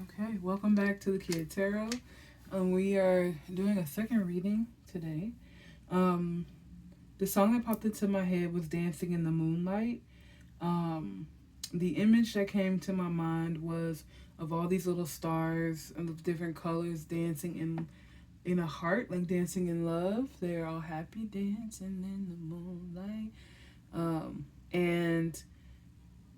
Okay, welcome back to the Kid Tarot. We are doing a second reading today. Um, the song that popped into my head was Dancing in the Moonlight. The image that came to my mind was of all these little stars of different colors dancing in a heart, like dancing in love. They're all happy dancing in the moonlight. And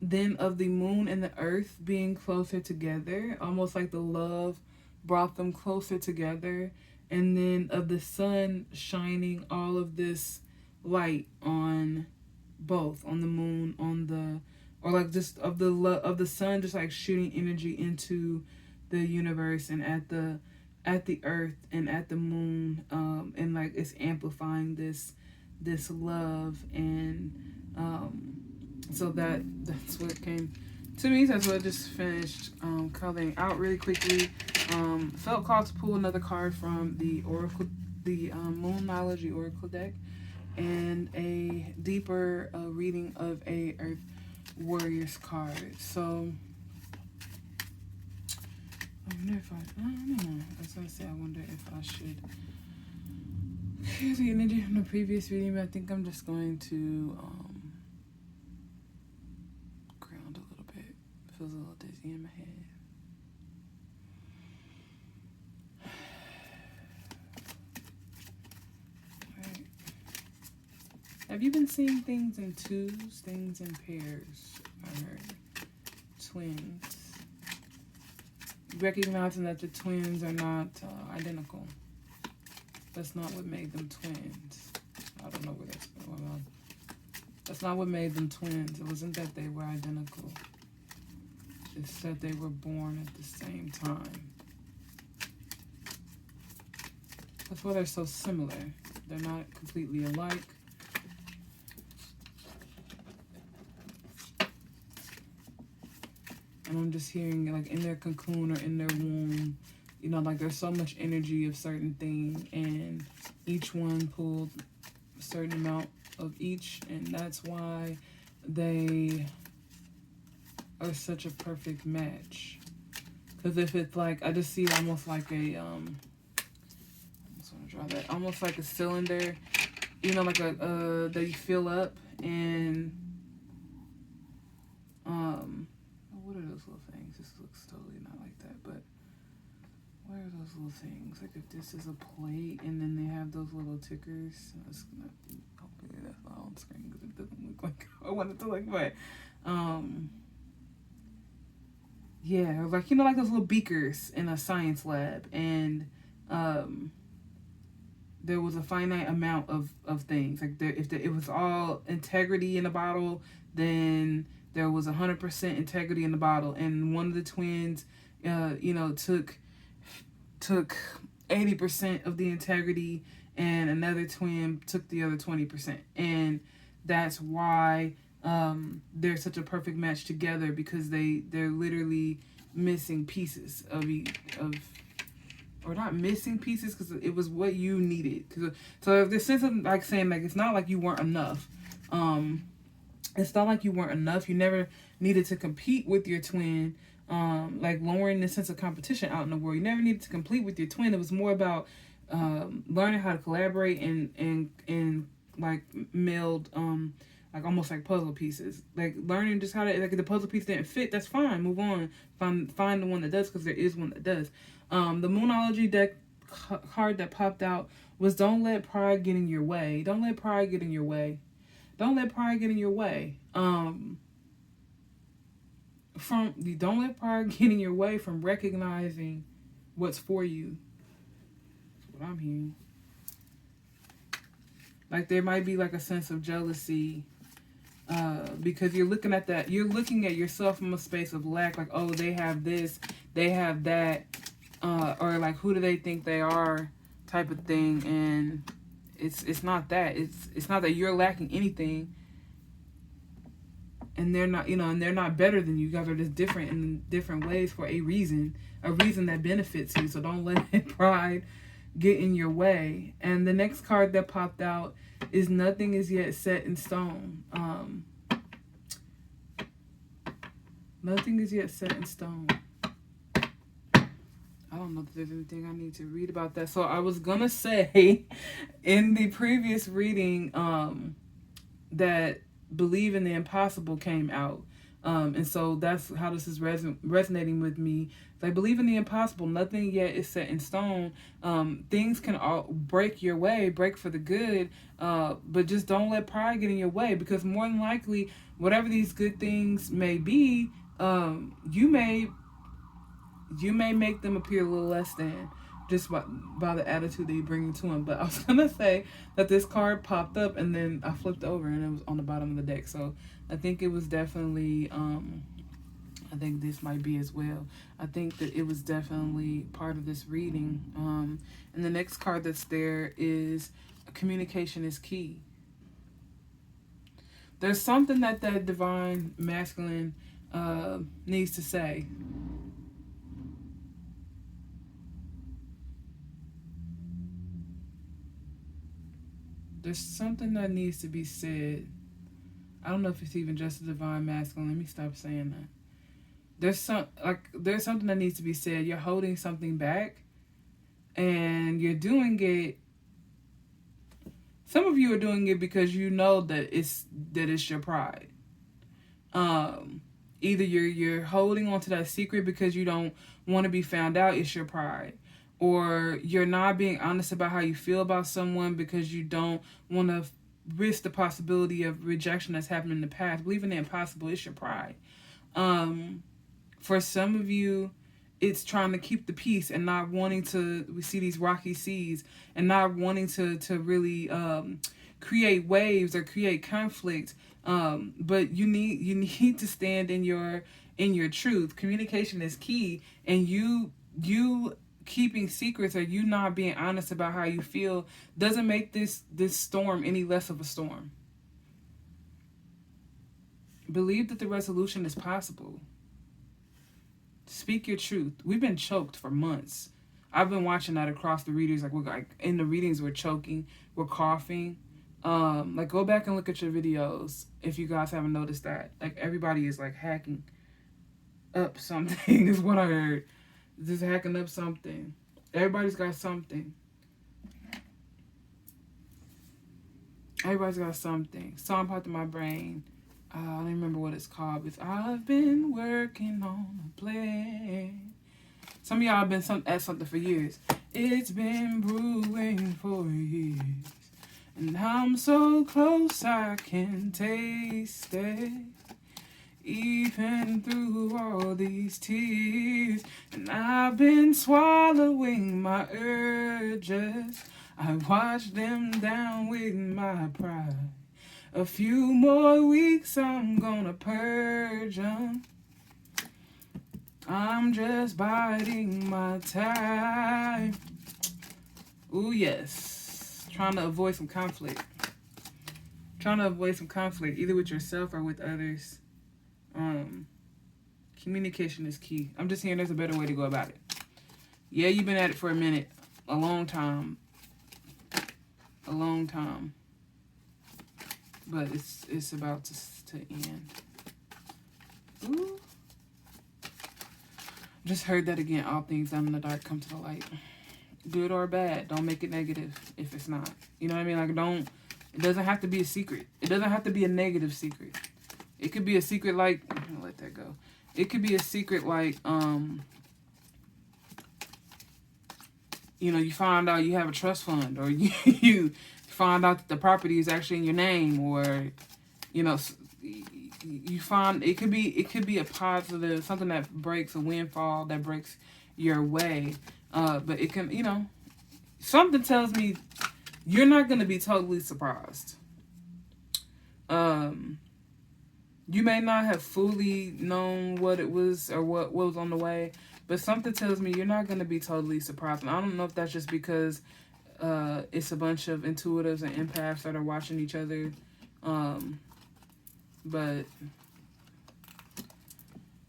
then of the moon and the earth being closer together, almost like the love brought them closer together. And then of the sun shining all of this light on both, on the moon, on the, or like just of the sun just like shooting energy into the universe and at the earth and at the moon, and like it's amplifying this love. And so that's what came to me. That's what I just finished coloring out really quickly. Felt called to pull another card from the Oracle, the Moonology Oracle deck, and a deeper reading of a Earth Warriors card. So I wonder if I don't know. I was gonna say I wonder if I should hear the energy from the previous reading, but I think I'm just going to ground a little bit. It feels a little dizzy in my head. Alright. Have you been seeing things in twos, things in pairs? I heard twins. Recognizing that the twins are not identical. That's not what made them twins. I don't know where that's going on. That's not what made them twins. It wasn't that they were identical. It's that they were born at the same time. That's why they're so similar. They're not completely alike. And I'm just hearing, like, in their cocoon or in their womb, you know, like there's so much energy of certain thing, and each one pulled a certain amount of each, and that's why they are such a perfect match. Because if it's like, I just see almost like a, I just want to draw that, almost like a cylinder, you know, like a, that you fill up, and, what are those little things? This looks totally not like that, but what are those little things? Like if this is a plate and then they have those little tickers. That's gonna, hopefully that's not on screen because it doesn't look like I want it to look, but yeah, like, you know, like those little beakers in a science lab, and there was a finite amount of things. Like it was all integrity in the bottle, then there was 100% integrity in the bottle, and one of the twins, you know, took 80% of the integrity, and another twin took the other 20%, and that's why they're such a perfect match together, because they're literally missing pieces of or not missing pieces, because it was what you needed. So the sense of like saying, like, it's not like you weren't enough. It's not like you weren't enough. You never needed to compete with your twin, like lowering the sense of competition out in the world. You never needed to compete with your twin. It was more about learning how to collaborate and like meld, like almost like puzzle pieces. Like learning just how to, like, if the puzzle piece didn't fit, that's fine. Move on. Find the one that does, because there is one that does. The Moonology deck card that popped out was Don't Let Pride Get in Your Way. Don't let pride get in your way. Don't let pride get in your way. Don't let pride get in your way from recognizing what's for you. That's what I'm hearing. Like there might be like a sense of jealousy, because you're looking at yourself from a space of lack. Like, oh, they have this, they have that, or like, who do they think they are, type of thing. And it's not that. It's not that you're lacking anything, and they're not, you know, and they're not better than you. You guys are just different in different ways for a reason that benefits you. So don't let pride get in your way. And the next card that popped out is Nothing Is Yet Set in Stone. Nothing is yet set in stone. know if there's anything I need to read about that. So I was gonna say in the previous reading that Believe in the Impossible came out. And so that's how this is resonating with me. I believe in the impossible. Nothing yet is set in stone. Things can all break your way, break for the good, but just don't let pride get in your way, because more than likely, whatever these good things may be, you may make them appear a little less than, just by the attitude that you bring to them. But I was gonna say that this card popped up and then I flipped over and it was on the bottom of the deck. So I think it was definitely, I think this might be as well. I think that it was definitely part of this reading. And the next card that's there is communication is key. There's something that divine masculine needs to say. There's something that needs to be said. I don't know if it's even just a divine masculine. Let me stop saying that. There's something that needs to be said. You're holding something back, and you're doing it. Some of you are doing it because you know that it's your pride. Either you're holding on to that secret because you don't want to be found out. It's your pride. Or you're not being honest about how you feel about someone because you don't want to risk the possibility of rejection that's happened in the past. Believe in the impossible. It's your pride. For some of you, it's trying to keep the peace and not wanting to, we see these rocky seas, and not wanting to really create waves or create conflict. But you need to stand in your truth. Communication is key, and you keeping secrets or you not being honest about how you feel doesn't make this storm any less of a storm. Believe that the resolution is possible. Speak your truth. We've been choked for months. I've been watching that across the readers. Like in the readings, we're choking, we're coughing. Like go back and look at your videos if you guys haven't noticed that. Like everybody is like hacking up something is what I heard. Just hacking up something. Everybody's got something. Everybody's got something. Song popped in my brain. I don't remember what it's called. It's I've been working on a plan. Some of y'all have been at something for years. It's been brewing for years. And I'm so close I can taste it. Even through all these tears. And I've been swallowing my urges. I watch them down with my pride. A few more weeks, I'm gonna purge 'em. I'm just biding my time. Ooh, yes. Trying to avoid some conflict. Either with yourself or with others. Communication is key. I'm just hearing there's a better way to go about it. Yeah, you've been at it for a minute. A long time. But it's about to end. Ooh. Just heard that again. All things done in the dark come to the light. Good or bad. Don't make it negative if it's not. You know what I mean? Like it doesn't have to be a secret. It doesn't have to be a negative secret. It could be a secret like, I'm gonna let that go. It could be a secret like, you find out you have a trust fund, or you find out that the property is actually in your name, or, you find it could be a positive, something that breaks a windfall, that breaks your way. But it can, something tells me you're not going to be totally surprised. You may not have fully known what it was or what was on the way, but something tells me you're not going to be totally surprised. And I don't know if that's just because it's a bunch of intuitives and empaths that are watching each other. But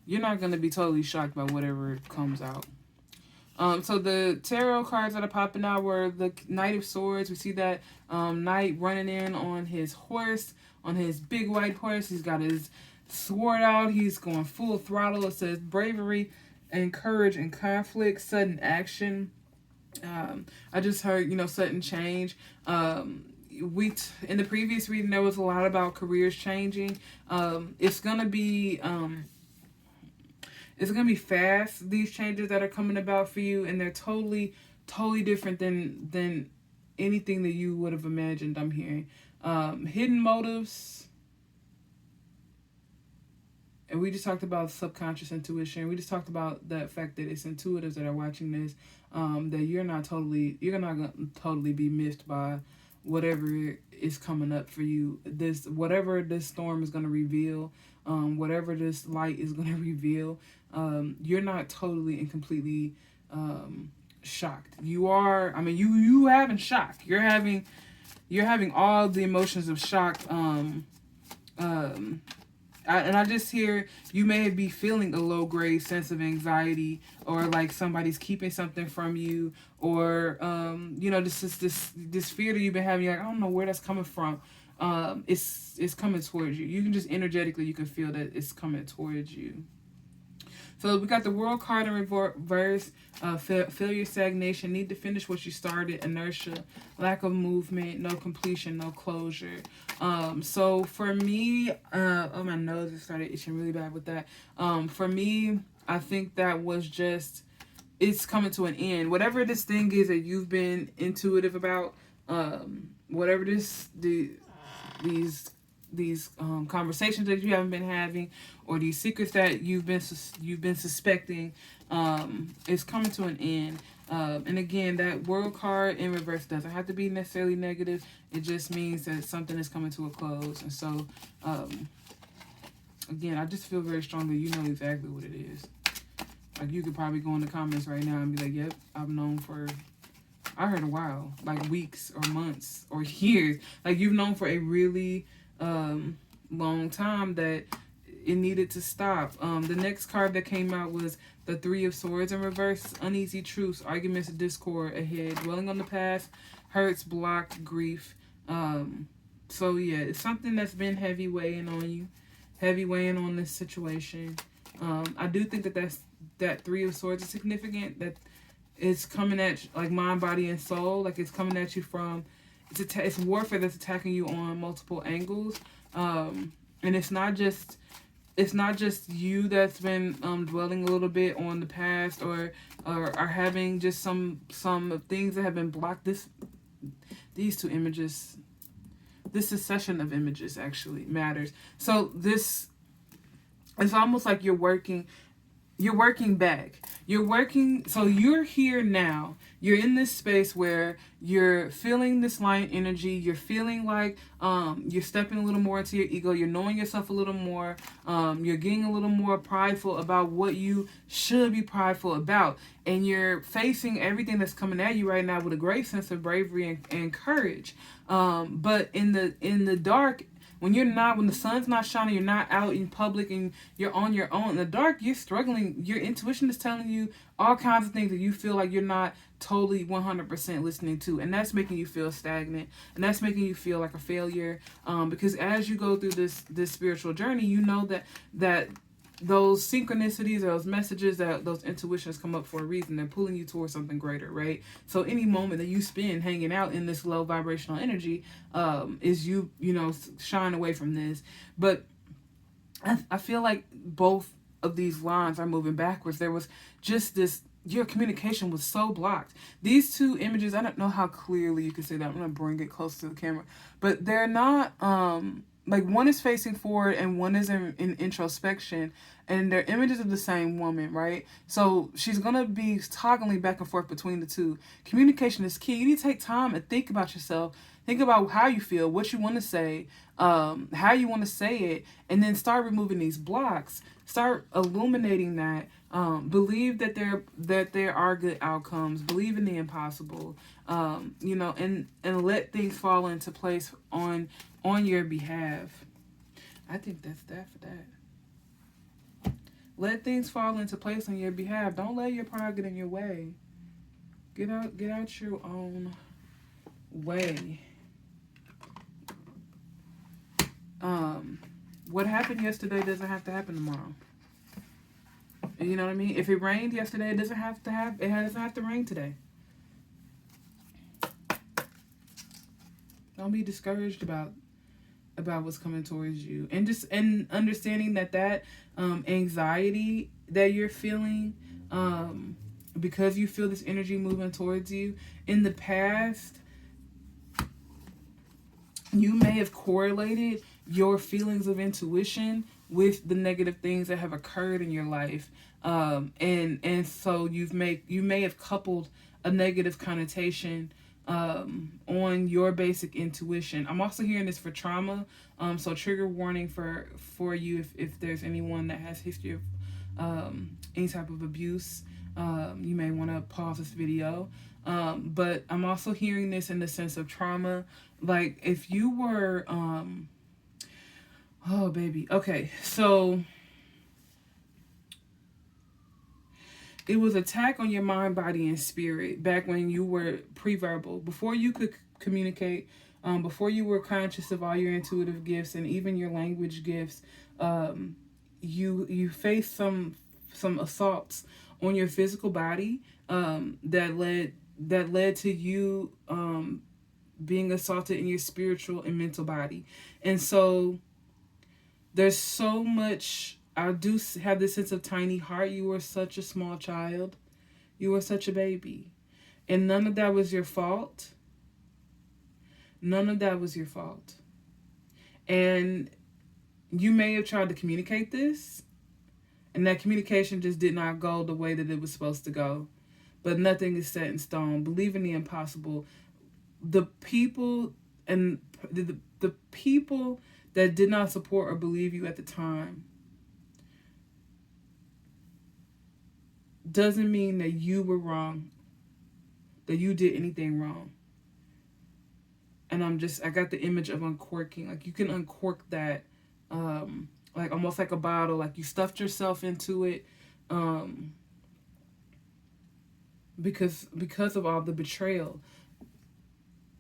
you're not going to be totally shocked by whatever comes out. So the tarot cards that are popping out were the Knight of Swords. We see that knight running in on his horse, on his big white horse. He's got his sword out. He's going full throttle. It says bravery. encourage in conflict, sudden action. I just heard, sudden change. In the previous reading, there was a lot about careers changing. It's gonna be fast. These changes that are coming about for you, and they're totally, totally different than anything that you would have imagined. I'm hearing hidden motives. And we just talked about subconscious intuition. We just talked about the fact that it's intuitives that are watching this. That you're not gonna totally be missed by whatever is coming up for you. Whatever this storm is gonna reveal, whatever this light is gonna reveal. You're not totally and completely shocked. You are. I mean, you having shock. You're having all the emotions of shock. I just hear you may be feeling a low grade sense of anxiety, or like somebody's keeping something from you, or this fear that you've been having. You're like, I don't know where that's coming from. It's coming towards you. You can just energetically, you can feel that it's coming towards you. So we got the World card in reverse, failure, stagnation, need to finish what you started, inertia, lack of movement, no completion, no closure. So for me, my nose just started itching really bad with that. For me, I think that was just, it's coming to an end. Whatever this thing is that you've been intuitive about, whatever these conversations that you haven't been having, or these secrets that you've been suspecting, is coming to an end. And again, that World card in reverse doesn't have to be necessarily negative. It just means that something is coming to a close. And so, again, I just feel very strongly you know exactly what it is. Like, you could probably go in the comments right now and be like, yep, I've known for, I heard a while, like weeks or months or years. Like, you've known for a really long time that it needed to stop. The next card that came out was the Three of Swords in reverse, uneasy truths, arguments, discord ahead, dwelling on the past, hurts, block, grief. So yeah, it's something that's been heavy weighing on you, heavy weighing on this situation. I do think that Three of Swords is significant, that it's coming at you, like mind, body, and soul. Like, it's coming at you from, it's warfare that's attacking you on multiple angles. And it's not just you that's been dwelling a little bit on the past, or having just some things that have been blocked. These two images, this succession of images actually matters. So this, it's almost like you're working back. So you're here now. You're in this space where you're feeling this lion energy. You're feeling like you're stepping a little more into your ego. You're knowing yourself a little more. You're getting a little more prideful about what you should be prideful about. And you're facing everything that's coming at you right now with a great sense of bravery and courage. But in the dark, when the sun's not shining, you're not out in public and you're on your own. In the dark, you're struggling. Your intuition is telling you all kinds of things that you feel like you're not totally 100% listening to. And that's making you feel stagnant. And that's making you feel like a failure. Because as you go through this spiritual journey, you know that those synchronicities, those messages, those intuitions come up for a reason. They're pulling you towards something greater, right? So any moment that you spend hanging out in this low vibrational energy is you shying away from this. But I feel like both of these lines are moving backwards. There was just this, your communication was so blocked. These two images, I don't know how clearly you can see that. I'm going to bring it close to the camera. But they're not, like, one is facing forward and one is in introspection, and they're images of the same woman, right? So she's going to be toggling back and forth between the two. Communication is key. You need to take time and think about yourself. Think about how you feel, what you want to say, how you want to say it, and then start removing these blocks. Start illuminating that. Believe that there are good outcomes. Believe in the impossible. And let things fall into place on your behalf. I think that's that for that. Let things fall into place on your behalf. Don't let your pride get in your way. Get out your own way. What happened yesterday doesn't have to happen tomorrow. You know what I mean? If it rained yesterday, it doesn't have to rain today. Don't be discouraged about what's coming towards you, and understanding that anxiety that you're feeling, because you feel this energy moving towards you in the past, you may have correlated your feelings of intuition with the negative things that have occurred in your life, and so you may have coupled a negative connotation on your basic intuition. I'm also hearing this for trauma, so trigger warning for you if there's anyone that has history of any type of abuse. You may want to pause this video, but I'm also hearing this in the sense of trauma, like if you were oh baby, okay, so it was attack on your mind, body, and spirit back when you were pre-verbal, before you could communicate, before you were conscious of all your intuitive gifts and even your language gifts. You faced some assaults on your physical body, that led to you being assaulted in your spiritual and mental body. And so there's so much. I do have this sense of tiny heart. You were such a small child. You were such a baby. And none of that was your fault. None of that was your fault. And you may have tried to communicate this, and that communication just did not go the way that it was supposed to go. But nothing is set in stone. Believe in the impossible. The people and the people that did not support or believe you at the time doesn't mean that you were wrong, that you did anything wrong. And I got the image of uncorking. Like you can uncork that, like almost like a bottle, like you stuffed yourself into it, because of all the betrayal.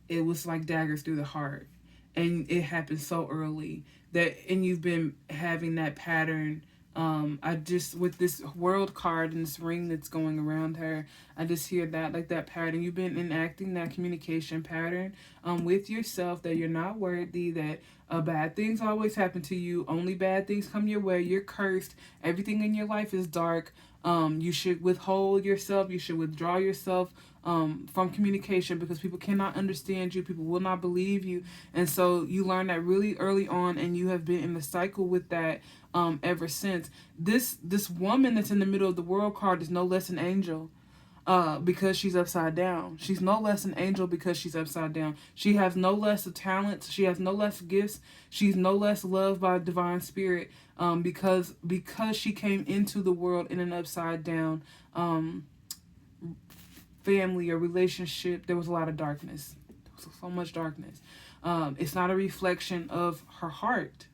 It was like daggers through the heart, and it happened so early and you've been having that pattern. With this world card and this ring that's going around her, I just hear that, like that pattern. You've been enacting that communication pattern with yourself, that you're not worthy, that bad things always happen to you. Only bad things come your way. You're cursed. Everything in your life is dark. You should withhold yourself. You should withdraw yourself from communication, because people cannot understand you. People will not believe you. And so you learn that really early on, and you have been in the cycle with that ever since. This woman that's in the middle of the world card is no less an angel because she's upside down. She's no less an angel because she's upside down. She has no less of talents. She has no less gifts. She's no less loved by divine spirit because she came into the world in an upside down family or relationship. There was a lot of darkness. There was so much darkness. It's not a reflection of her heart.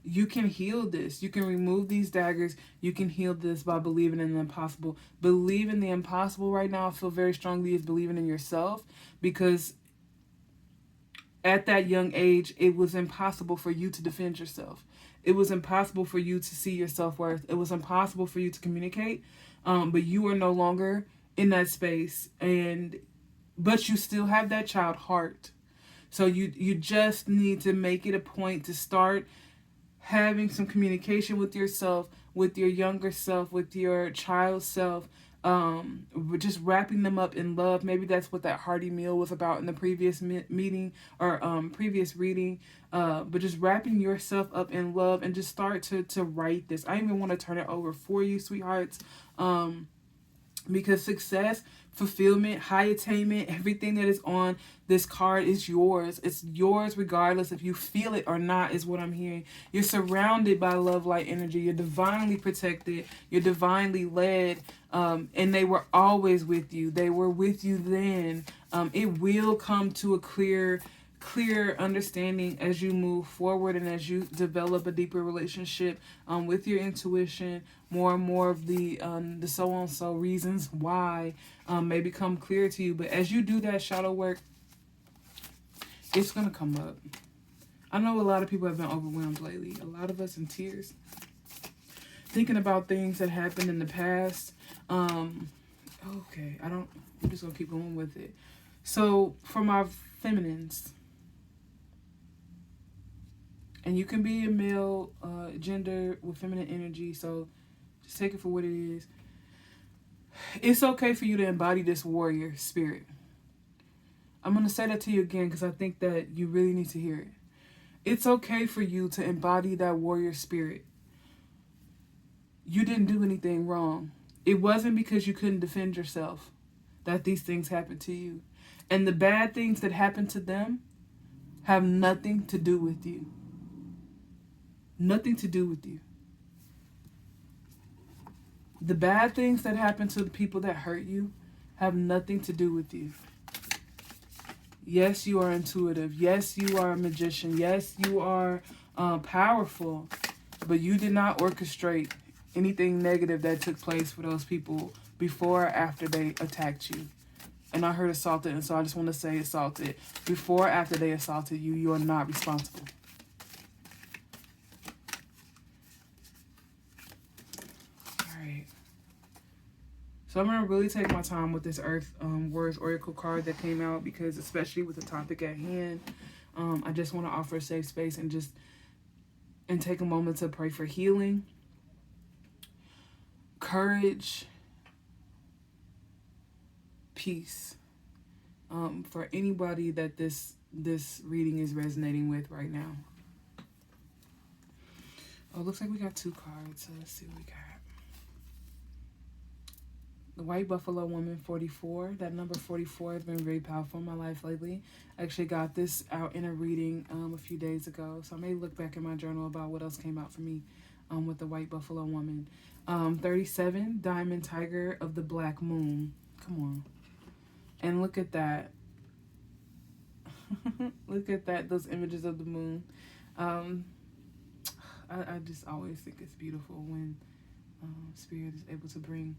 You can heal this. You can remove these daggers. You can heal this by believing in the impossible. Believe in the impossible right now. I feel very strongly is believing in yourself, because at that young age, it was impossible for you to defend yourself. It was impossible for you to see your self-worth. It was impossible for you to communicate, but you are no longer in that space, but you still have that child heart. So you just need to make it a point to start having some communication with yourself, with your younger self, with your child self, just wrapping them up in love. Maybe that's what that hearty meal was about in the previous meeting or previous reading, but just wrapping yourself up in love, and just start to write this. I even want to turn it over for you, sweethearts, because success, fulfillment, high attainment, everything that is on this card is yours. It's yours regardless if you feel it or not, is what I'm hearing. You're surrounded by love, light, energy. You're divinely protected. You're divinely led. And they were always with you. They were with you then. It will come to a clear understanding as you move forward and as you develop a deeper relationship with your intuition. More and more of the so reasons why may become clear to you. But as you do that shadow work, it's going to come up. I know a lot of people have been overwhelmed lately. A lot of us in tears. thinking about things that happened in the past. Okay, I'm just gonna keep going with it. So for my feminines, and you can be a male gender with feminine energy, so just take it for what it is. It's okay for you to embody this warrior spirit. I'm going to say that to you again because I think that you really need to hear it. It's okay for you to embody that warrior spirit. You didn't do anything wrong. It wasn't because you couldn't defend yourself that these things happened to you. And the bad things that happened to them have nothing to do with you. Nothing to do with you. The bad things that happen to the people that hurt you have nothing to do with you. Yes, you are intuitive. Yes, you are a magician. Yes, you are powerful. But you did not orchestrate anything negative that took place for those people before or after they attacked you. And I heard assaulted, and so I just want to say assaulted. Before or after they assaulted you, you are not responsible. So I'm going to really take my time with this Earth Words Oracle card that came out because especially with the topic at hand, I just want to offer a safe space and take a moment to pray for healing, courage, peace for anybody that this reading is resonating with right now. Oh, it looks like we got 2 cards, so let's see what we got. The White Buffalo Woman, 44. That number 44 has been very powerful in my life lately. I actually got this out in a reading a few days ago. So I may look back in my journal about what else came out for me with the White Buffalo Woman. 37, Diamond Tiger of the Black Moon. Come on. And look at that. Look at that, those images of the moon. I just always think it's beautiful when Spirit is able to bring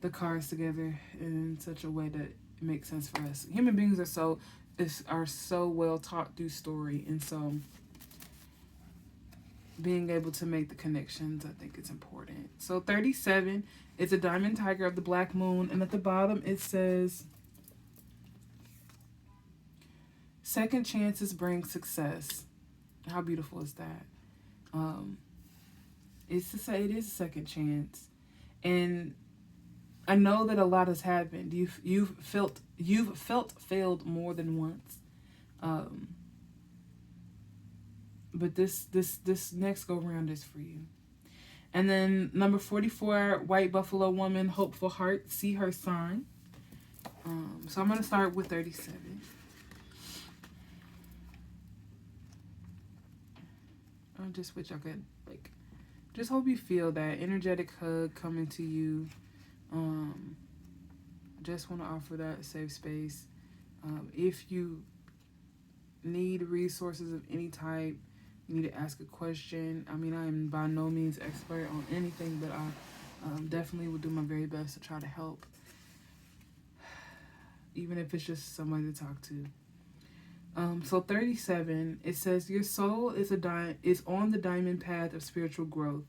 the cards together in such a way that it makes sense for us. Human beings are so well taught through story, and so being able to make the connections, I think it's important. So 37, it's a Diamond Tiger of the Black Moon, and at the bottom it says, second chances bring success. How beautiful is that? It's to say it is a second chance, and I know that a lot has happened. You've felt failed more than once, but this next go round is for you. And then number 44, White Buffalo Woman, Hopeful Heart, see her sign. So I'm gonna start with 37. I just wish I could just hope you feel that energetic hug coming to you. Just want to offer that safe space. If you need resources of any type, you need to ask a question. I mean, I am by no means expert on anything, but I definitely will do my very best to try to help, even if it's just somebody to talk to. So 37, it says, your soul is on the diamond path of spiritual growth.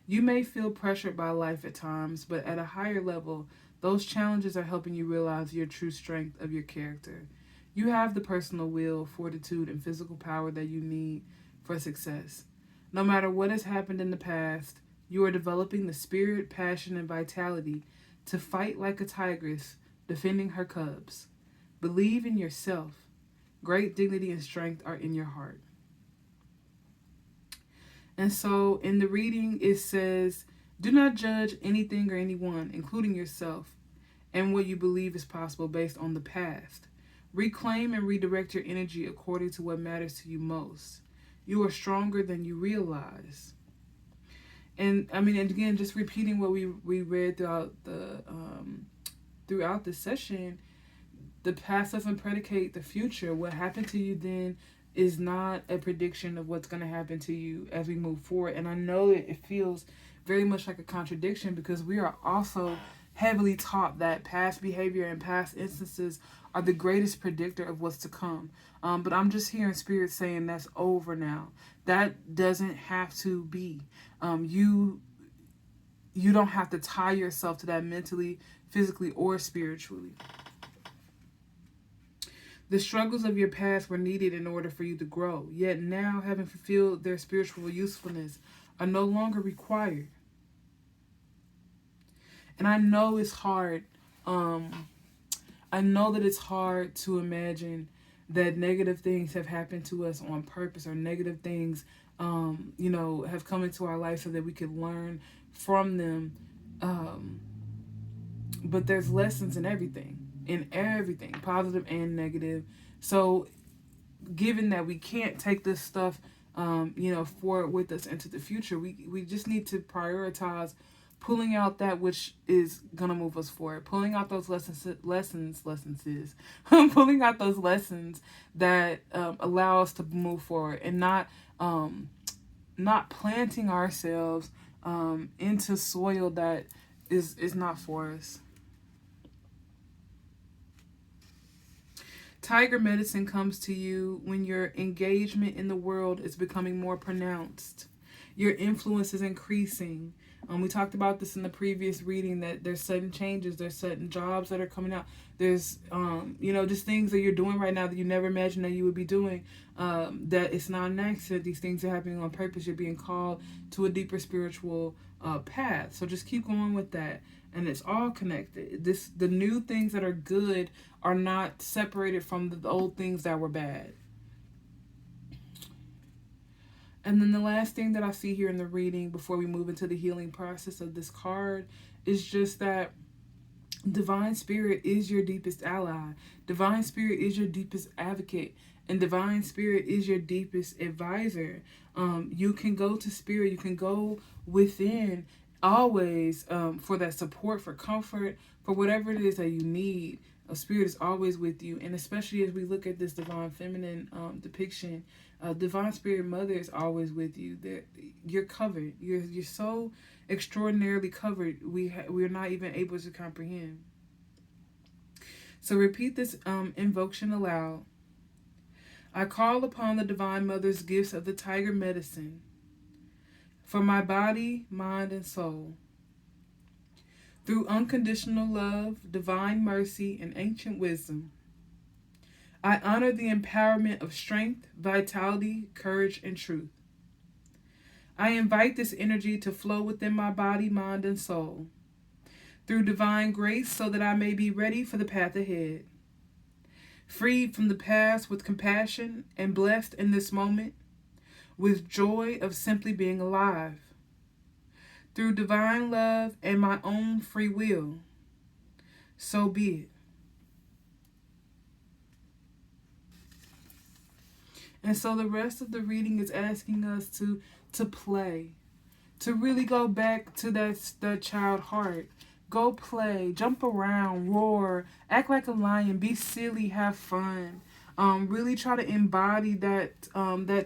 You may feel pressured by life at times, but at a higher level, those challenges are helping you realize your true strength of your character. You have the personal will, fortitude, and physical power that you need for success. No matter what has happened in the past, you are developing the spirit, passion, and vitality to fight like a tigress, defending her cubs. Believe in yourself. Great dignity and strength are in your heart. And so in the reading, it says, do not judge anything or anyone, including yourself, and what you believe is possible based on the past. Reclaim and redirect your energy according to what matters to you most. You are stronger than you realize. And I mean, and again, just repeating what we read throughout the session, the past doesn't predicate the future. What happened to you then is not a prediction of what's going to happen to you as we move forward. And I know that it feels very much like a contradiction because we are also heavily taught that past behavior and past instances are the greatest predictor of what's to come. But I'm just hearing Spirit saying that's over now. That doesn't have to be. You you don't have to tie yourself to that mentally, physically, or spiritually. The struggles of your past were needed in order for you to grow, yet now, having fulfilled their spiritual usefulness, are no longer required. And I know it's hard. I know that it's hard to imagine that negative things have happened to us on purpose, or negative things, have come into our life so that we could learn from them. But there's lessons in everything, positive and negative. So given that we can't take this stuff, forward with us into the future, we just need to prioritize pulling out that which is gonna move us forward, pulling out those lessons, pulling out those lessons that allow us to move forward, and not planting ourselves into soil that is not for us. Tiger medicine comes to you when your engagement in the world is becoming more pronounced. Your influence is increasing. We talked about this in the previous reading, that there's sudden changes, there's sudden jobs that are coming out. There's, just things that you're doing right now that you never imagined that you would be doing. That it's not an accident. These things are happening on purpose. You're being called to a deeper spiritual path. So just keep going with that. And it's all connected. The new things that are good are not separated from the old things that were bad. And then the last thing that I see here in the reading before we move into the healing process of this card is just that Divine Spirit is your deepest ally. Divine Spirit is your deepest advocate. And Divine Spirit is your deepest advisor. You can go to Spirit. You can go within always for that support, for comfort, for whatever it is that you need. Spirit is always with you. And especially as we look at this Divine Feminine depiction, Divine Spirit Mother is always with you. You're covered. You're so extraordinarily covered. We're not even able to comprehend. So repeat this invocation aloud. I call upon the Divine Mother's gifts of the Tiger medicine for my body, mind, and soul. Through unconditional love, divine mercy, and ancient wisdom, I honor the empowerment of strength, vitality, courage, and truth. I invite this energy to flow within my body, mind, and soul through divine grace so that I may be ready for the path ahead. Freed from the past with compassion and blessed in this moment with joy of simply being alive. Through divine love and my own free will. So be it. And so the rest of the reading is asking us to play, to really go back to that child heart. Go play, jump around, roar, act like a lion, be silly, have fun. Really try to embody that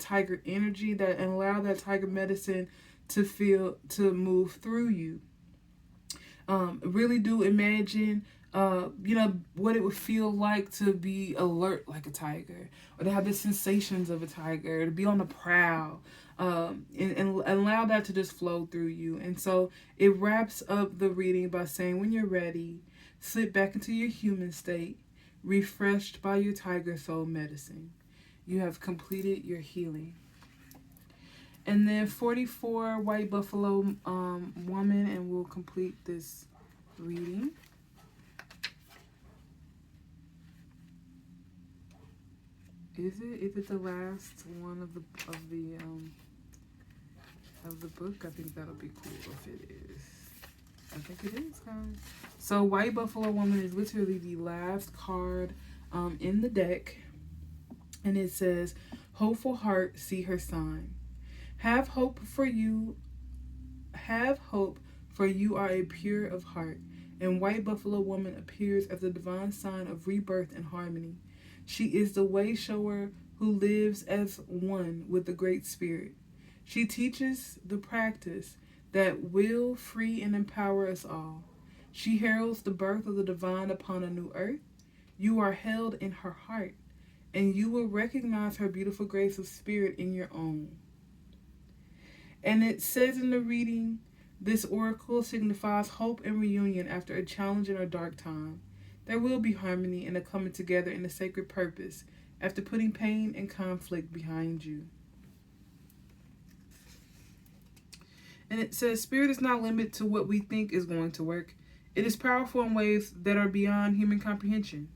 tiger energy, and allow that tiger medicine to move through you. Really do imagine what it would feel like to be alert like a tiger, or to have the sensations of a tiger, to be on the prowl, and allow that to just flow through you. And so it wraps up the reading by saying, when you're ready, slip back into your human state, refreshed by your tiger soul medicine. You have completed your healing. And then 44 White Buffalo woman, and we'll complete this reading. Is it the last one of the book? I think that'll be cool if it is. I think it is, guys. So White Buffalo Woman is literally the last card in the deck, and it says, "Hopeful heart, see her sign. Have hope, for you are a pure of heart." And White Buffalo Woman appears as the divine sign of rebirth and harmony. She is the way shower who lives as one with the Great Spirit. She teaches the practice that will free and empower us all. She heralds the birth of the divine upon a new earth. You are held in her heart, and you will recognize her beautiful grace of spirit in your own. And it says in the reading This oracle signifies hope and reunion after a challenging or dark time. There will be harmony and a coming together in a sacred purpose after putting pain and conflict behind you. And it says, Spirit is not limited to what we think is going to work. It is powerful in ways that are beyond human comprehension.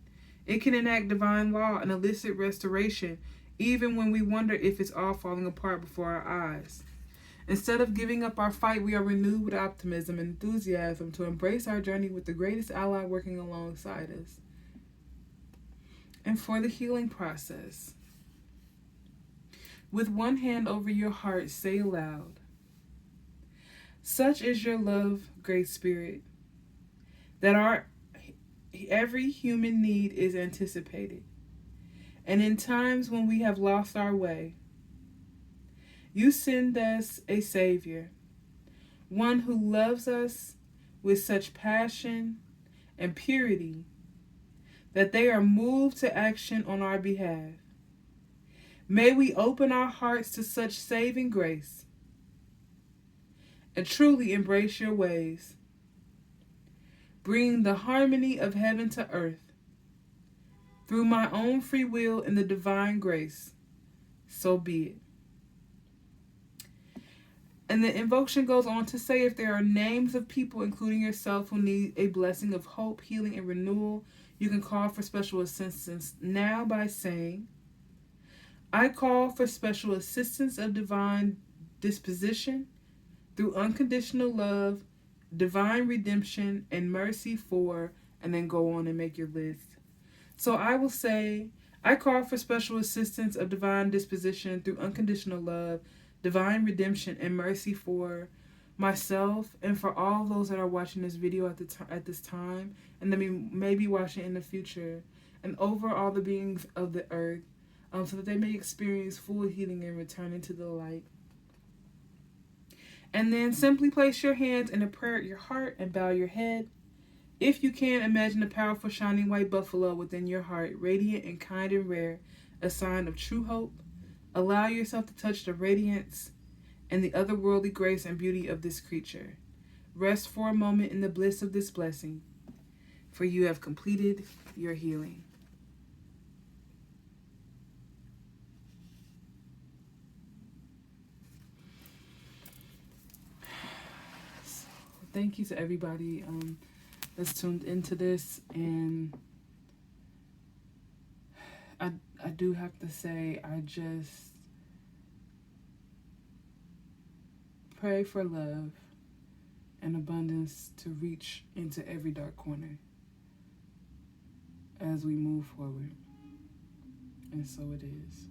It can enact divine law and elicit restoration, even when we wonder if it's all falling apart before our eyes. Instead of giving up our fight, we are renewed with optimism and enthusiasm to embrace our journey with the greatest ally working alongside us. And for the healing process, with one hand over your heart, say aloud, such is your love, Great Spirit, that every human need is anticipated. And in times when we have lost our way, you send us a Savior, one who loves us with such passion and purity that they are moved to action on our behalf. May we open our hearts to such saving grace and truly embrace your ways, bringing the harmony of heaven to earth through my own free will and the divine grace. So be it. And the invocation goes on to say, if there are names of people, including yourself, who need a blessing of hope, healing, and renewal, you can call for special assistance now by saying, I call for special assistance of divine disposition through unconditional love, divine redemption, and mercy for, and then go on and make your list. So I will say, I call for special assistance of divine disposition through unconditional love, divine redemption, and mercy for myself and for all those that are watching this video at this time, and then maybe watching in the future, and over all the beings of the earth, so that they may experience full healing and returning to the light. And then simply place your hands in a prayer at your heart and bow your head. If you can, imagine a powerful shining white buffalo within your heart, radiant and kind and rare, a sign of true hope. Allow yourself to touch the radiance and the otherworldly grace and beauty of this creature. Rest for a moment in the bliss of this blessing, for you have completed your healing. So, thank you to everybody that's tuned into this, and I do have to say, I just pray for love and abundance to reach into every dark corner as we move forward. And so it is.